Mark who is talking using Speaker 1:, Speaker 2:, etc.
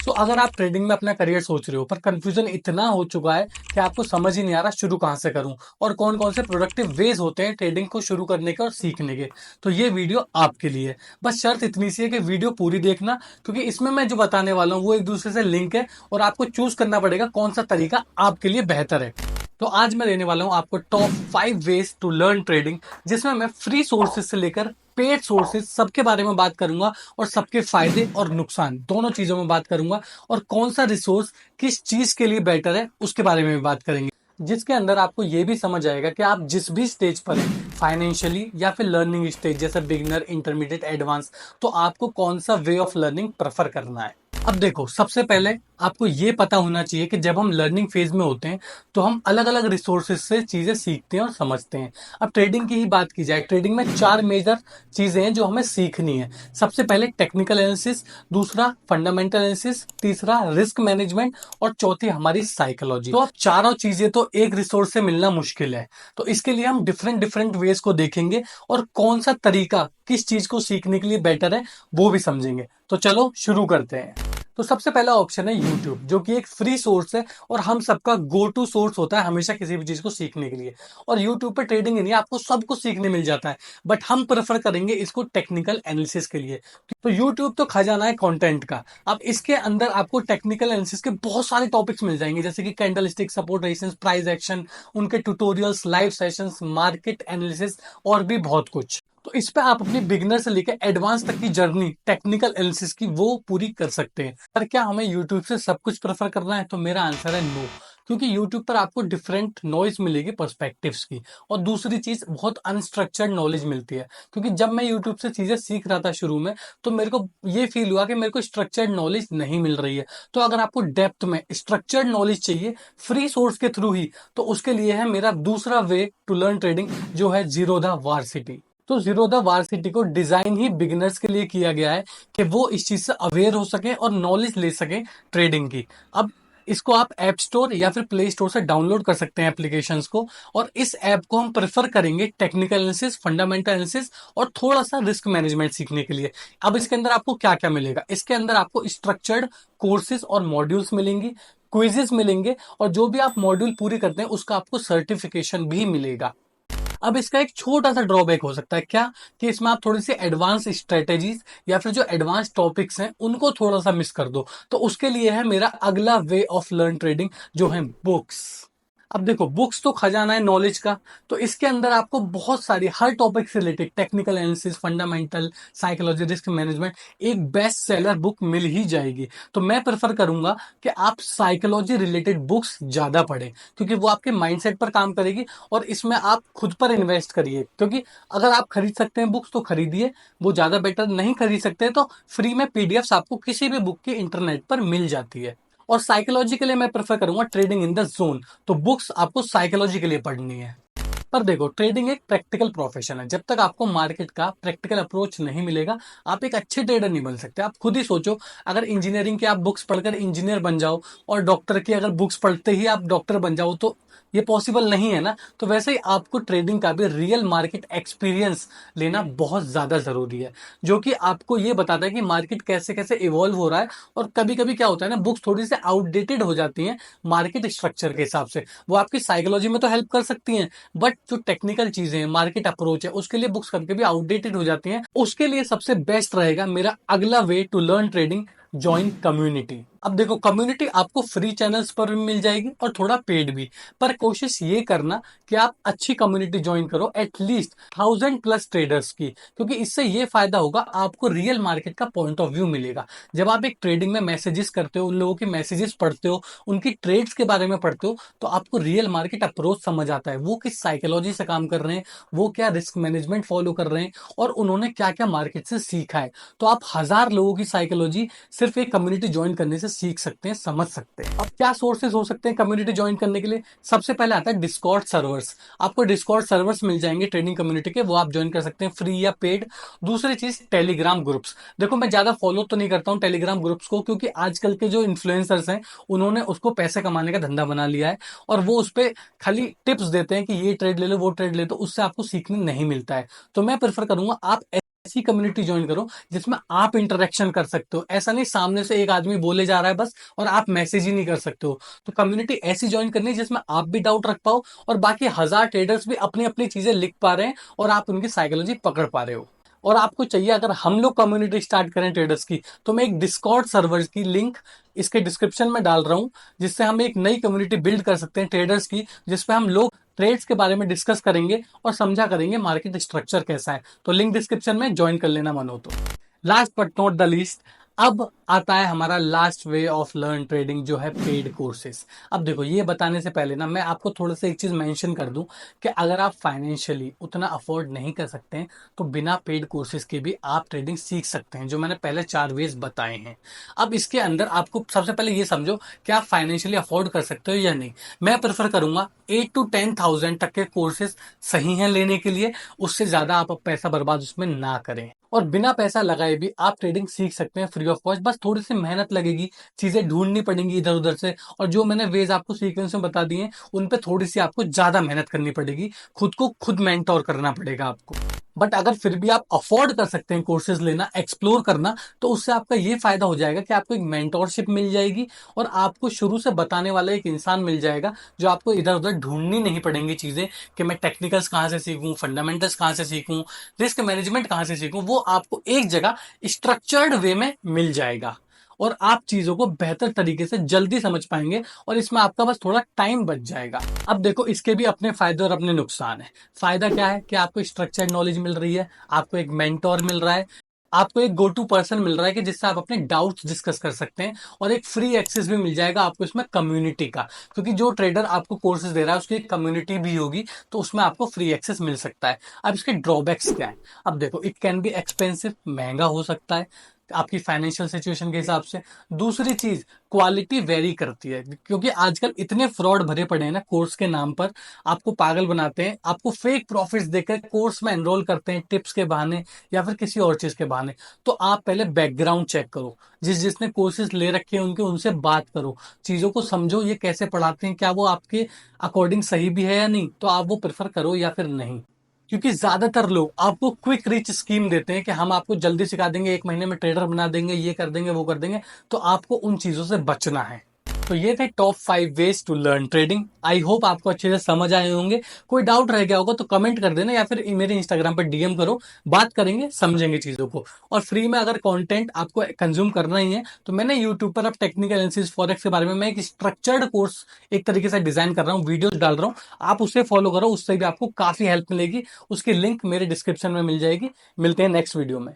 Speaker 1: तो अगर आप ट्रेडिंग में अपना करियर सोच रहे हो पर कंफ्यूजन इतना हो चुका है कि आपको समझ ही नहीं आ रहा शुरू कहां से करूं और कौन कौन से प्रोडक्टिव वेज होते हैं ट्रेडिंग को शुरू करने के और सीखने के, तो ये वीडियो आपके लिए है। बस शर्त इतनी सी है कि वीडियो पूरी देखना, क्योंकि इसमें मैं जो बताने वाला हूं वो एक दूसरे से लिंक है और आपको चूज करना पड़ेगा कौन सा तरीका आपके लिए बेहतर है। तो आज मैं देने वाला हूं आपको top 5 ways to learn trading, जिसमें मैं फ्री सोर्सेज से लेकर पेड सोर्सेज सबके बारे में बात करूंगा और सबके फायदे और नुकसान दोनों चीजों में बात करूंगा, और कौन सा रिसोर्स किस चीज के लिए बेटर है उसके बारे में भी बात करेंगे, जिसके अंदर आपको यह भी समझ आएगा कि आप जिस भी स्टेज पर हैं फाइनेंशियली या फिर लर्निंग स्टेज जैसे बिगिनर, इंटरमीडिएट, एडवांस, तो आपको कौन सा वे ऑफ लर्निंग प्रेफर करना है। अब देखो, सबसे पहले आपको ये पता होना चाहिए कि जब हम लर्निंग फेज में होते हैं तो हम अलग अलग रिसोर्सेज से चीजें सीखते हैं और समझते हैं। अब ट्रेडिंग की ही बात की जाए, ट्रेडिंग में 4 मेजर चीजें हैं जो हमें सीखनी है। सबसे पहले टेक्निकल एनालिसिस, दूसरा फंडामेंटल एनालिसिस, तीसरा रिस्क मैनेजमेंट और चौथी हमारी साइकोलॉजी। तो अब चारों चीजें तो एक रिसोर्स से मिलना मुश्किल है, तो इसके लिए हम डिफरेंट डिफरेंट वेज को देखेंगे और कौन सा तरीका किस चीज को सीखने के लिए बेटर है वो भी समझेंगे। तो चलो शुरू करते हैं। तो सबसे पहला ऑप्शन है यूट्यूब, जो कि एक फ्री सोर्स है और हम सबका गो टू सोर्स होता है हमेशा किसी भी चीज को सीखने के लिए। और यूट्यूब पर ट्रेडिंग ही नहीं, आपको सब कुछ सीखने मिल जाता है, बट हम प्रेफर करेंगे इसको टेक्निकल एनालिसिस के लिए। तो यूट्यूब तो खजाना है कंटेंट का। अब इसके अंदर आपको टेक्निकल एनालिसिस के बहुत सारे टॉपिक्स मिल जाएंगे, जैसे कि candle stick, support, resistance, price action, उनके tutorials, live sessions, market analysis और भी बहुत कुछ। तो इस पे आप अपनी बिगिनर से लेकर एडवांस तक की जर्नी टेक्निकल एनालिसिस की वो पूरी कर सकते हैं। पर क्या हमें यूट्यूब से सब कुछ प्रेफर करना है? तो मेरा आंसर है नो, क्योंकि यूट्यूब पर आपको डिफरेंट नॉलेज मिलेगी पर्सपेक्टिव्स की। और दूसरी चीज, बहुत अनस्ट्रक्चर्ड नॉलेज मिलती है, क्योंकि जब मैं यूट्यूब से चीजें सीख रहा था शुरू में, तो मेरे को ये फील हुआ कि मेरे को स्ट्रक्चर्ड नॉलेज नहीं मिल रही है। तो अगर आपको डेप्थ में स्ट्रक्चर्ड नॉलेज चाहिए फ्री सोर्स के थ्रू ही, तो उसके लिए है मेरा दूसरा वे टू लर्न ट्रेडिंग, जो है जीरोधा वारसिटी। तो जीरोधा वारसिटी को डिजाइन ही बिगिनर्स के लिए किया गया है कि वो इस चीज से अवेयर हो सके और नॉलेज ले सके ट्रेडिंग की। अब इसको आप ऐप स्टोर या फिर प्ले स्टोर से डाउनलोड कर सकते हैं एप्लीकेशंस को, और इस ऐप को हम प्रेफर करेंगे टेक्निकल एनालिसिस, फंडामेंटल एनालिसिस और थोड़ा सा रिस्क मैनेजमेंट सीखने के लिए। अब इसके अंदर आपको क्या क्या मिलेगा? इसके अंदर आपको स्ट्रक्चर्ड कोर्सेज और मॉड्यूल्स मिलेंगी, क्विजेस मिलेंगे, और जो भी आप मॉड्यूल पूरी करते हैं उसका आपको सर्टिफिकेशन भी मिलेगा। अब इसका एक छोटा सा ड्रॉबैक हो सकता है, क्या कि इसमें आप थोड़ी सी एडवांस स्ट्रेटेजीज या फिर जो एडवांस टॉपिक्स हैं उनको थोड़ा सा मिस कर दो। तो उसके लिए है मेरा अगला वे ऑफ लर्न ट्रेडिंग, जो है बुक्स। अब देखो, बुक्स तो खजाना है नॉलेज का, तो इसके अंदर आपको बहुत सारी हर टॉपिक से related technical analysis, fundamental, psychology, risk management, एक बेस्ट सेलर बुक मिल ही जाएगी। तो मैं प्रेफर करूंगा कि आप साइकोलॉजी रिलेटेड बुक्स ज्यादा पढ़ें, क्योंकि वो आपके माइंडसेट पर काम करेगी, और इसमें आप खुद पर इन्वेस्ट करिए, क्योंकि अगर आप खरीद सकते हैं बुक्स तो खरीदिए, वो ज्यादा बेटर। नहीं खरीद सकते तो फ्री में पीडीएफ्स आपको किसी भी बुक की इंटरनेट पर मिल जाती है। और साइकोलॉजी के लिए मैं प्रेफर करूंगा ट्रेडिंग इन द जोन, तो बुक्स आपको साइकोलॉजी के लिए पढ़नी है। पर देखो, ट्रेडिंग एक प्रैक्टिकल प्रोफेशन है, जब तक आपको मार्केट का प्रैक्टिकल अप्रोच नहीं मिलेगा आप एक अच्छे ट्रेडर नहीं बन सकते। आप खुद ही सोचो, अगर इंजीनियरिंग की आप बुक्स पढ़कर इंजीनियर बन जाओ और डॉक्टर की अगर बुक्स पढ़ते ही आप डॉक्टर बन जाओ, तो ये पॉसिबल नहीं है ना। तो वैसे ही आपको ट्रेडिंग का भी रियल मार्केट एक्सपीरियंस लेना बहुत ज्यादा जरूरी है, जो कि आपको ये बताता है कि मार्केट कैसे कैसे इवॉल्व हो रहा है। और कभी कभी क्या होता है ना, बुक्स थोड़ी सी आउटडेटेड हो जाती हैं मार्केट स्ट्रक्चर के हिसाब से। वो आपकी साइकोलॉजी में तो हेल्प कर सकती हैं, बट जो टेक्निकल चीजें हैं, मार्केट अप्रोच है, उसके लिए बुक्स कभी कभी आउटडेटेड हो जाती हैं। उसके लिए सबसे बेस्ट रहेगा मेरा अगला way to learn trading, join community. अब देखो, कम्युनिटी आपको फ्री चैनल्स पर भी मिल जाएगी और थोड़ा पेड भी, पर कोशिश ये करना कि आप अच्छी कम्युनिटी ज्वाइन करो, एटलीस्ट 1000+ ट्रेडर्स की, क्योंकि इससे ये फायदा होगा, आपको रियल मार्केट का पॉइंट ऑफ व्यू मिलेगा। जब आप एक ट्रेडिंग में मैसेजेस करते हो, उन लोगों की मैसेजेस पढ़ते हो, उनकी ट्रेड्स के बारे में पढ़ते हो, तो आपको रियल मार्केट अप्रोच समझ आता है, वो किस साइकोलॉजी से काम कर रहे हैं, वो क्या रिस्क मैनेजमेंट फॉलो कर रहे हैं, और उन्होंने क्या क्या मार्केट से सीखा है। तो आप 1000 लोगों की साइकोलॉजी सिर्फ एक कम्युनिटी ज्वाइन करने से सीख सकते हैं, समझ सकते हैं। अब क्या सोर्सेज हो सकते हैं कम्युनिटी ज्वाइन करने के लिए? सबसे पहले आता है डिस्कॉर्ड सर्वर्स। आपको डिस्कॉर्ड सर्वर्स मिल जाएंगे ट्रेडिंग कम्युनिटी के, वो आप ज्वाइन कर सकते हैं फ्री या पेड। दूसरी चीज, टेलीग्राम ग्रुप्स। देखो, मैं ज्यादा फॉलो तो नहीं करता हूँ टेलीग्राम ग्रुप्स को, क्योंकि आजकल के जो इन्फ्लुएंसर्स हैं उन्होंने उसको पैसे कमाने का धंधा बना लिया है, और वो उस पर खाली टिप्स देते हैं कि ये ट्रेड ले लो, वो ट्रेड ले लो, उससे आपको सीखने नहीं मिलता है। तो मैं प्रेफर करूंगा आप ऐसी कम्युनिटी ज्वाइन करो जिसमें आप इंटरेक्शन कर सकते हो। ऐसा नहीं सामने से एक आदमी बोले जा रहा है बस और आप मैसेज ही नहीं कर सकते हो। तो कम्युनिटी ऐसी ज्वाइन करनी है जिसमें आप भी डाउट रख पाओ और बाकी हजार ट्रेडर्स भी अपनी अपनी चीजें लिख पा रहे हैं और आप उनकी साइकोलॉजी पकड़ पा रहे हो। और आपको चाहिए अगर हम लोग कम्युनिटी स्टार्ट करें ट्रेडर्स की, तो मैं एक डिस्कॉर्ड सर्वर की लिंक इसके डिस्क्रिप्शन में डाल रहा हूं, जिससे हम एक नई कम्युनिटी बिल्ड कर सकते हैं ट्रेडर्स की, जिसपे हम लोग ट्रेड्स के बारे में डिस्कस करेंगे और समझा करेंगे मार्केट स्ट्रक्चर कैसा है। तो लिंक डिस्क्रिप्शन में ज्वाइन कर लेना मन हो तो। Last but not the least, अब आता है हमारा last way of learn trading, जो है पेड कोर्सेज। अब देखो, ये बताने से पहले ना मैं आपको थोड़ा सा एक चीज मेंशन कर दूं कि अगर आप फाइनेंशियली उतना अफोर्ड नहीं कर सकते हैं तो बिना पेड कोर्सेज के भी आप ट्रेडिंग सीख सकते हैं, जो मैंने पहले 4 वेज बताए हैं। अब इसके अंदर आपको सबसे पहले ये समझो कि आप फाइनेंशियली अफोर्ड कर सकते हो या नहीं। मैं प्रेफर करूंगा 8 to 10,000 तक के कोर्सेज सही हैं लेने के लिए, उससे ज्यादा आप पैसा बर्बाद उसमें ना करें। और बिना पैसा लगाए भी आप ट्रेडिंग सीख सकते हैं फ्री ऑफ कॉस्ट। बस थोड़ी सी मेहनत लगेगी, चीजें ढूंढनी पड़ेंगी इधर उधर से, और जो मैंने वेज आपको सीक्वेंस में बता दिए उन पे थोड़ी सी आपको ज्यादा मेहनत करनी पड़ेगी, खुद को खुद मेंटोर करना पड़ेगा आपको। बट अगर फिर भी आप अफोर्ड कर सकते हैं कोर्सेज लेना, एक्सप्लोर करना, तो उससे आपका ये फायदा हो जाएगा कि आपको एक मेंटोरशिप मिल जाएगी और आपको शुरू से बताने वाला एक इंसान मिल जाएगा, जो आपको इधर उधर ढूंढनी नहीं पड़ेंगी चीजें कि मैं टेक्निकल्स कहाँ से सीखूं, फंडामेंटल्स कहाँ से सीखूं, रिस्क मैनेजमेंट कहाँ से सीखूं। वो आपको एक जगह स्ट्रक्चर्ड वे में मिल जाएगा और आप चीजों को बेहतर तरीके से जल्दी समझ पाएंगे और इसमें आपका बस थोड़ा टाइम बच जाएगा। अब देखो, इसके भी अपने फायदे और अपने नुकसान है। फायदा क्या है कि आपको स्ट्रक्चर्ड नॉलेज मिल रही है, आपको एक मेंटोर मिल रहा है, आपको एक गो टू पर्सन मिल रहा है कि जिससे आप अपने डाउट्स डिस्कस कर सकते हैं, और एक फ्री एक्सेस भी मिल जाएगा आपको इसमें कम्युनिटी का, क्योंकि जो ट्रेडर आपको कोर्सेज दे रहा है उसकी एक कम्युनिटी भी होगी, तो उसमें आपको फ्री एक्सेस मिल सकता है। अब इसके ड्रॉबैक्स क्या है? अब देखो, इट कैन बी एक्सपेंसिव, महंगा हो सकता है आपकी फाइनेंशियल सिचुएशन के हिसाब से। दूसरी चीज, क्वालिटी वेरी करती है, क्योंकि आजकल इतने फ्रॉड भरे पड़े हैं ना कोर्स के नाम पर, आपको पागल बनाते हैं, आपको फेक प्रॉफिट्स देकर कोर्स में एनरोल करते हैं टिप्स के बहाने या फिर किसी और चीज के बहाने। तो आप पहले बैकग्राउंड चेक करो, जिसने कोर्सेज ले रखे हैं उनके उनसे बात करो, चीजों को समझो, ये कैसे पढ़ाते हैं, क्या वो आपके अकॉर्डिंग सही भी है या नहीं, तो आप वो प्रेफर करो या फिर नहीं। क्योंकि ज्यादातर लोग आपको क्विक रिच स्कीम देते हैं कि हम आपको जल्दी सिखा देंगे, 1 महीने में ट्रेडर बना देंगे, ये कर देंगे वो कर देंगे। तो आपको उन चीजों से बचना है। तो ये थे top 5 ways to learn trading. I hope आपको अच्छे से समझ आए होंगे। कोई डाउट रह गया होगा तो कमेंट कर देना या फिर मेरे इंस्टाग्राम पर डीएम करो, बात करेंगे, समझेंगे चीजों को। और फ्री में अगर कंटेंट आपको कंज्यूम करना ही है तो मैंने यूट्यूब पर अब टेक्निकल एनालिसिस फॉरेक्स के बारे में मैं एक स्ट्रक्चर्ड कोर्स एक तरीके से डिजाइन कर रहा हूँ, वीडियोस डाल रहा हूँ, आप उसे फॉलो करो, उससे भी आपको काफी हेल्प मिलेगी। उसकी लिंक मेरे डिस्क्रिप्शन में मिल जाएगी। मिलते हैं नेक्स्ट वीडियो में।